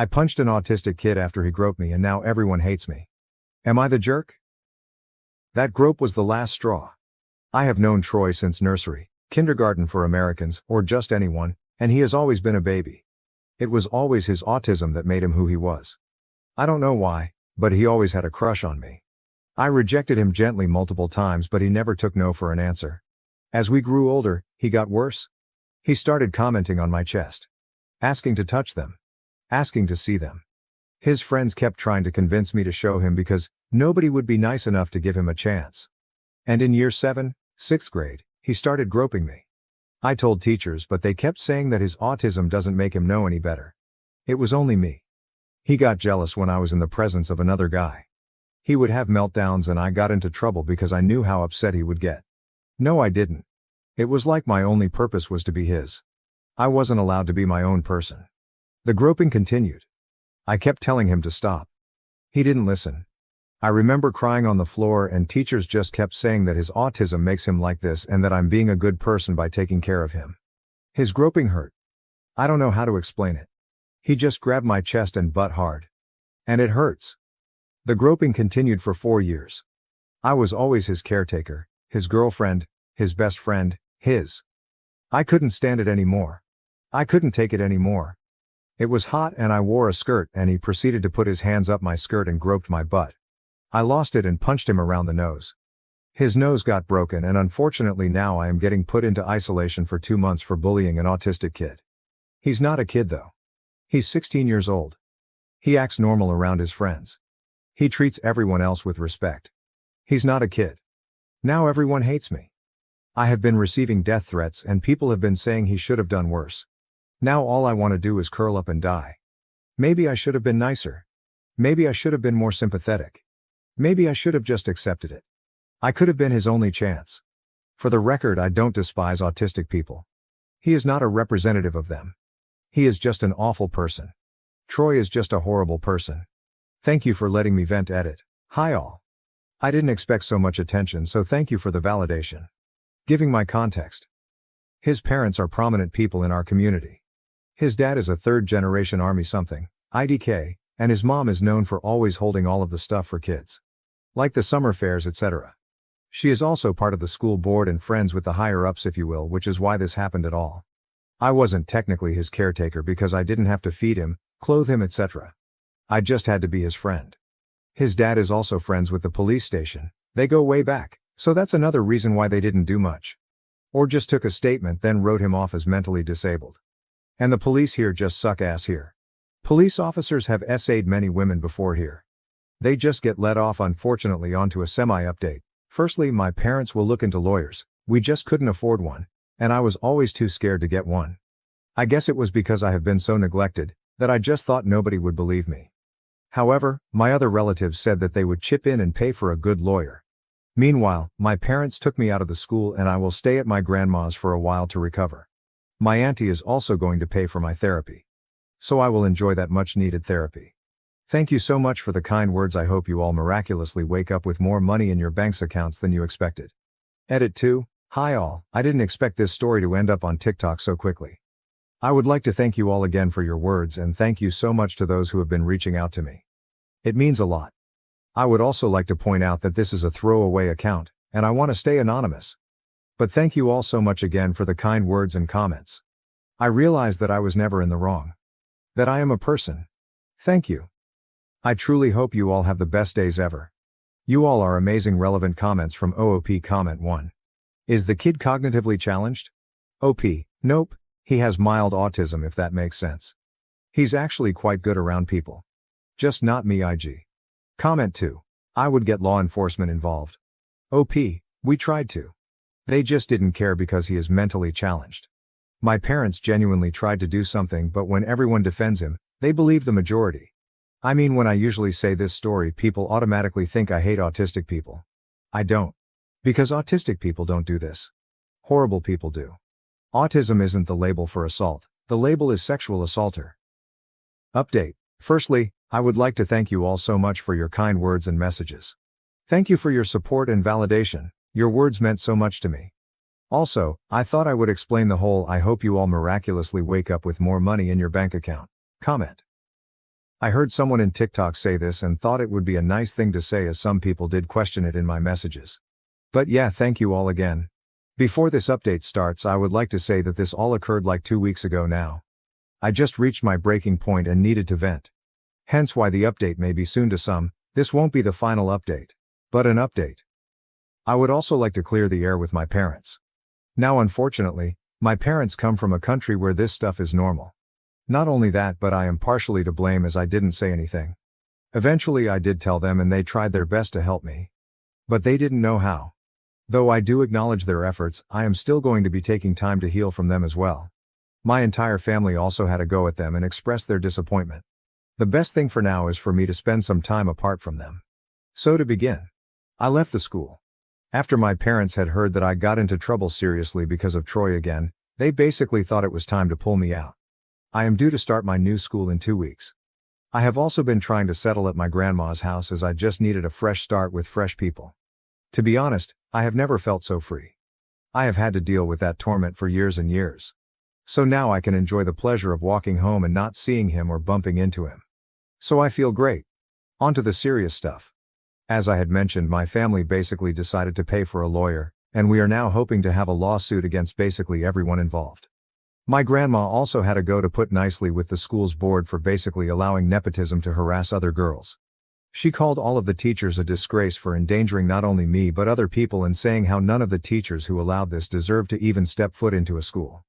I punched an autistic kid after he groped me and now everyone hates me. Am I the jerk? That grope was the last straw. I have known Troy since nursery, kindergarten for Americans, or just anyone, and he has always been a baby. It was always his autism that made him who he was. I don't know why, but he always had a crush on me. I rejected him gently multiple times, but he never took no for an answer. As we grew older, he got worse. He started commenting on my chest. Asking to touch them. Asking to see them. His friends kept trying to convince me to show him because nobody would be nice enough to give him a chance. And in year 7, 6th grade, he started groping me. I told teachers, but they kept saying that his autism doesn't make him know any better. It was only me. He got jealous when I was in the presence of another guy. He would have meltdowns and I got into trouble because I knew how upset he would get. No, I didn't. It was like my only purpose was to be his. I wasn't allowed to be my own person. The groping continued. I kept telling him to stop. He didn't listen. I remember crying on the floor and teachers just kept saying that his autism makes him like this and that I'm being a good person by taking care of him. His groping hurt. I don't know how to explain it. He just grabbed my chest and butt hard. And it hurts. The groping continued for 4 years. I was always his caretaker, his girlfriend, his best friend, his. I couldn't stand it anymore. I couldn't take it anymore. It was hot and I wore a skirt and he proceeded to put his hands up my skirt and groped my butt. I lost it and punched him around the nose. His nose got broken and unfortunately now I am getting put into isolation for 2 months for bullying an autistic kid. He's not a kid though. He's 16 years old. He acts normal around his friends. He treats everyone else with respect. He's not a kid. Now everyone hates me. I have been receiving death threats and people have been saying he should have done worse. Now all I want to do is curl up and die. Maybe I should have been nicer. Maybe I should have been more sympathetic. Maybe I should have just accepted it. I could have been his only chance. For the record, I don't despise autistic people. He is not a representative of them. He is just an awful person. Troy is just a horrible person. Thank you for letting me vent. Edit. Hi all. I didn't expect so much attention, so thank you for the validation. Giving my context. His parents are prominent people in our community. His dad is a third-generation Army something, IDK, and his mom is known for always holding all of the stuff for kids. Like the summer fairs, etc. She is also part of the school board and friends with the higher-ups, if you will, which is why this happened at all. I wasn't technically his caretaker because I didn't have to feed him, clothe him, etc. I just had to be his friend. His dad is also friends with the police station. They go way back, so that's another reason why they didn't do much. Or just took a statement then wrote him off as mentally disabled. And the police here just suck ass here. Police officers have SA'd many women before here. They just get let off. Unfortunately. Onto a semi-update. Firstly, my parents will look into lawyers. We just couldn't afford one, and I was always too scared to get one. I guess it was because I have been so neglected, that I just thought nobody would believe me. However, my other relatives said that they would chip in and pay for a good lawyer. Meanwhile, my parents took me out of the school and I will stay at my grandma's for a while to recover. My auntie is also going to pay for my therapy. So I will enjoy that much needed therapy. Thank you so much for the kind words. I hope you all miraculously wake up with more money in your bank's accounts than you expected. Edit 2. Hi all, I didn't expect this story to end up on TikTok so quickly. I would like to thank you all again for your words and thank you so much to those who have been reaching out to me. It means a lot. I would also like to point out that this is a throwaway account, and I want to stay anonymous. But thank you all so much again for the kind words and comments. I realize that I was never in the wrong. That I am a person. Thank you. I truly hope you all have the best days ever. You all are amazing. Relevant comments from OOP. Comment 1. Is the kid cognitively challenged? OP, nope, he has mild autism if that makes sense. He's actually quite good around people. Just not me. IG. Comment 2. I would get law enforcement involved. OP, we tried to. They just didn't care because he is mentally challenged. My parents genuinely tried to do something, but when everyone defends him, they believe the majority. I mean, when I usually say this story, people automatically think I hate autistic people. I don't. Because autistic people don't do this. Horrible people do. Autism isn't the label for assault, the label is sexual assaulter. Update. Firstly, I would like to thank you all so much for your kind words and messages. Thank you for your support and validation, your words meant so much to me. Also, I thought I would explain the whole "I hope you all miraculously wake up with more money in your bank account" comment. I heard someone in TikTok say this and thought it would be a nice thing to say, as some people did question it in my messages. But yeah, thank you all again. Before this update starts, I would like to say that this all occurred like 2 weeks ago now. I just reached my breaking point and needed to vent. Hence why the update may be soon to some. This won't be the final update, but an update. I would also like to clear the air with my parents. Now, unfortunately, my parents come from a country where this stuff is normal. Not only that, but I am partially to blame as I didn't say anything. Eventually I did tell them and they tried their best to help me. But they didn't know how. Though I do acknowledge their efforts, I am still going to be taking time to heal from them as well. My entire family also had a go at them and expressed their disappointment. The best thing for now is for me to spend some time apart from them. So to begin, I left the school. After my parents had heard that I got into trouble seriously because of Troy again, they basically thought it was time to pull me out. I am due to start my new school in 2 weeks. I have also been trying to settle at my grandma's house as I just needed a fresh start with fresh people. To be honest, I have never felt so free. I have had to deal with that torment for years and years. So now I can enjoy the pleasure of walking home and not seeing him or bumping into him. So I feel great. On to the serious stuff. As I had mentioned, my family basically decided to pay for a lawyer, and we are now hoping to have a lawsuit against basically everyone involved. My grandma also had a go, to put nicely, with the school's board for basically allowing nepotism to harass other girls. She called all of the teachers a disgrace for endangering not only me but other people, and saying how none of the teachers who allowed this deserved to even step foot into a school.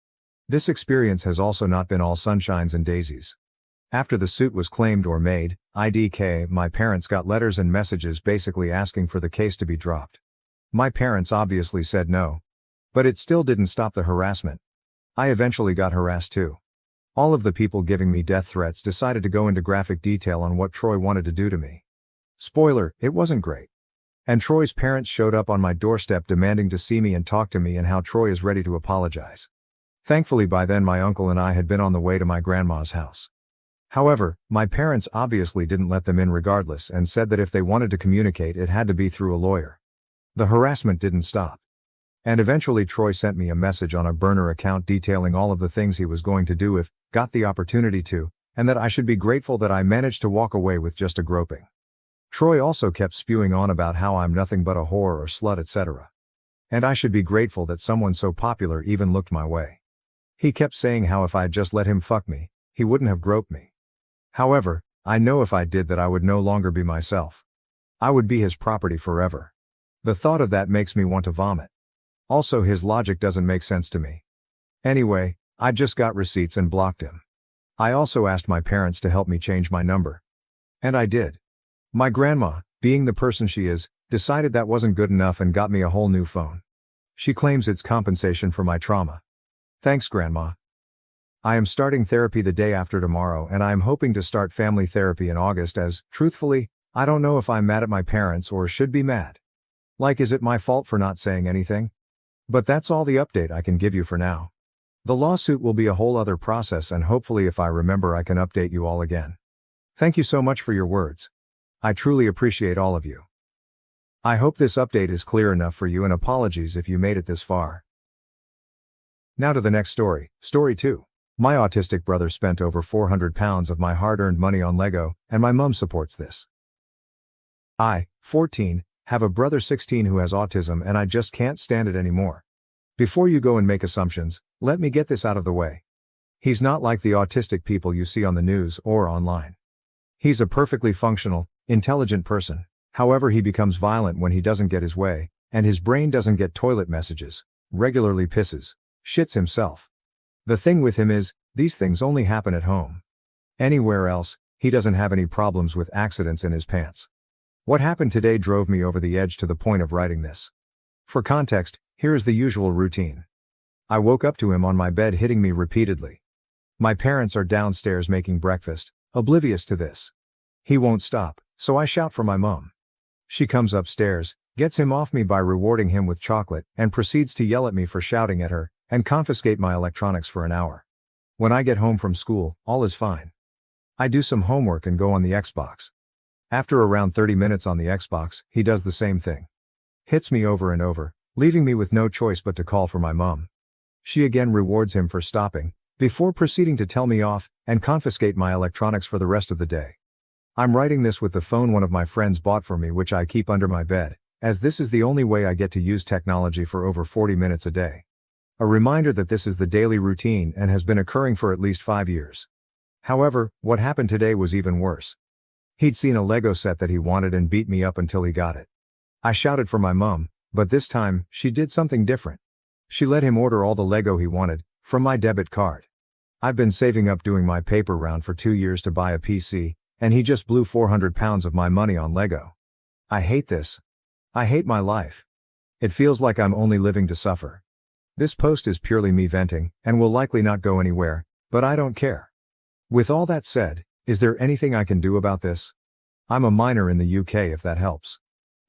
This experience has also not been all sunshines and daisies. After the suit was claimed or made, IDK, my parents got letters and messages basically asking for the case to be dropped. My parents obviously said no. But it still didn't stop the harassment. I eventually got harassed too. All of the people giving me death threats decided to go into graphic detail on what Troy wanted to do to me. Spoiler, it wasn't great. And Troy's parents showed up on my doorstep demanding to see me and talk to me, and how Troy is ready to apologize. Thankfully by then my uncle and I had been on the way to my grandma's house. However, my parents obviously didn't let them in regardless, and said that if they wanted to communicate it had to be through a lawyer. The harassment didn't stop. And eventually Troy sent me a message on a burner account detailing all of the things he was going to do if got the opportunity to, and that I should be grateful that I managed to walk away with just a groping. Troy also kept spewing on about how I'm nothing but a whore or slut, etc. And I should be grateful that someone so popular even looked my way. He kept saying how if I had just let him fuck me, he wouldn't have groped me. However, I know if I did that I would no longer be myself. I would be his property forever. The thought of that makes me want to vomit. Also, his logic doesn't make sense to me. Anyway, I just got receipts and blocked him. I also asked my parents to help me change my number. And I did. My grandma, being the person she is, decided that wasn't good enough and got me a whole new phone. She claims it's compensation for my trauma. Thanks, Grandma. I am starting therapy the day after tomorrow, and I am hoping to start family therapy in August, as, truthfully, I don't know if I'm mad at my parents or should be mad. Like, is it my fault for not saying anything? But that's all the update I can give you for now. The lawsuit will be a whole other process, and hopefully if I remember I can update you all again. Thank you so much for your words. I truly appreciate all of you. I hope this update is clear enough for you, and apologies if you made it this far. Now to the next story, Story 2. My autistic brother spent over £400 of my hard-earned money on Lego, and my mum supports this. I, 14, have a brother 16 who has autism, and I just can't stand it anymore. Before you go and make assumptions, let me get this out of the way. He's not like the autistic people you see on the news or online. He's a perfectly functional, intelligent person. However, he becomes violent when he doesn't get his way, and his brain doesn't get toilet messages, regularly pisses, shits himself. The thing with him is, these things only happen at home. Anywhere else, he doesn't have any problems with accidents in his pants. What happened today drove me over the edge to the point of writing this. For context, here is the usual routine. I woke up to him on my bed hitting me repeatedly. My parents are downstairs making breakfast, oblivious to this. He won't stop, so I shout for my mum. She comes upstairs, gets him off me by rewarding him with chocolate, and proceeds to yell at me for shouting at her, and confiscate my electronics for an hour. When I get home from school, all is fine. I do some homework and go on the Xbox. After around 30 minutes on the Xbox, he does the same thing. Hits me over and over, leaving me with no choice but to call for my mum. She again rewards him for stopping, before proceeding to tell me off, and confiscate my electronics for the rest of the day. I'm writing this with the phone one of my friends bought for me, which I keep under my bed, as this is the only way I get to use technology for over 40 minutes a day. A reminder that this is the daily routine and has been occurring for at least 5 years. However, what happened today was even worse. He'd seen a Lego set that he wanted and beat me up until he got it. I shouted for my mom, but this time, she did something different. She let him order all the Lego he wanted, from my debit card. I've been saving up doing my paper round for 2 years to buy a PC, and he just blew 400 pounds of my money on Lego. I hate this. I hate my life. It feels like I'm only living to suffer. This post is purely me venting, and will likely not go anywhere, but I don't care. With all that said, is there anything I can do about this? I'm a minor in the UK if that helps.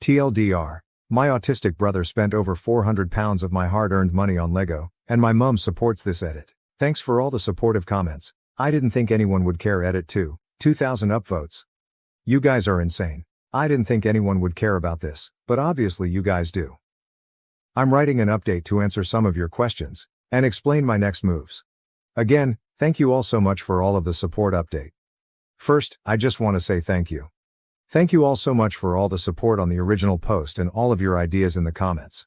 TLDR, my autistic brother spent over 400 pounds of my hard-earned money on Lego, and my mum supports this edit. Thanks for all the supportive comments. I didn't think anyone would care. Edit 2, 2,000 upvotes. You guys are insane. I didn't think anyone would care about this, but obviously you guys do. I'm writing an update to answer some of your questions, and explain my next moves. Again, thank you all so much for all of the support. Update. First, I just want to say thank you. Thank you all so much for all the support on the original post and all of your ideas in the comments.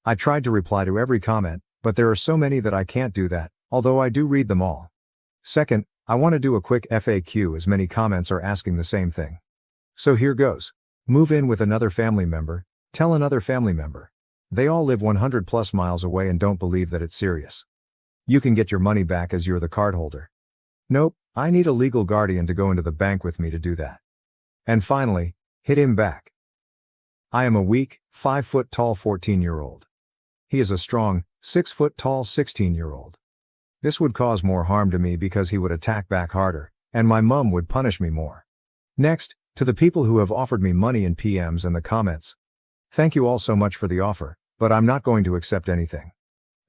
I tried to reply to every comment, but there are so many that I can't do that, although I do read them all. Second, I want to do a quick FAQ as many comments are asking the same thing. So here goes. Move in with another family member, tell another family member. They all live 100+ miles away and don't believe that it's serious. You can get your money back as you're the cardholder. Nope, I need a legal guardian to go into the bank with me to do that. And finally, hit him back. I am a weak, 5 foot tall 14-year-old. He is a strong, 6 foot tall 16-year-old. This would cause more harm to me because he would attack back harder, and my mum would punish me more. Next, to the people who have offered me money in PMs and the comments. Thank you all so much for the offer, but I'm not going to accept anything.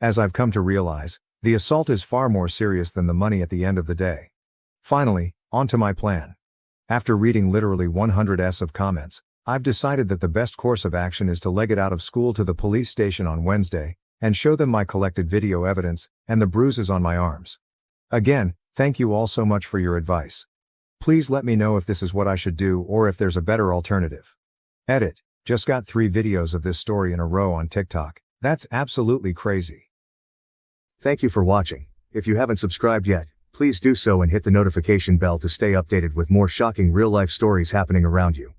As I've come to realize, the assault is far more serious than the money at the end of the day. Finally, on to my plan. After reading literally 100s of comments, I've decided that the best course of action is to leg it out of school to the police station on Wednesday, and show them my collected video evidence, and the bruises on my arms. Again, thank you all so much for your advice. Please let me know if this is what I should do or if there's a better alternative. Edit. Just got 3 videos of this story in a row on TikTok. That's absolutely crazy. Thank you for watching. If you haven't subscribed yet, please do so and hit the notification bell to stay updated with more shocking real-life stories happening around you.